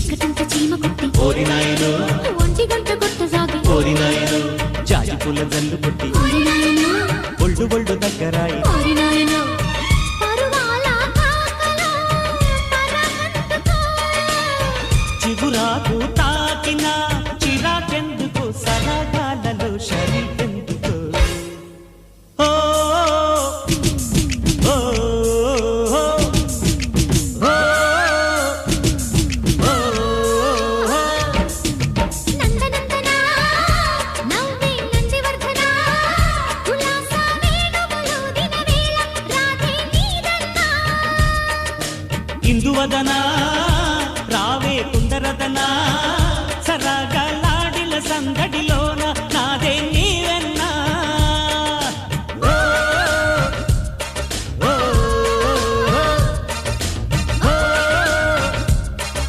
చీకటంత చీమ కొట్టి ఓరి నాయనో ఒంటి గంట కొట్ట సాగి ఓరి నాయనో జాజి పూల జల్లు కొట్టి ఓరి నాయనో ఒళ్ళు ఒళ్ళు దగ్గరాయి ఓరి నాయనో పరువాల కాకలో పరమందుకో చిగురాకు తాకిన చిరాకెందుకు సరగాలలో షరీఫ్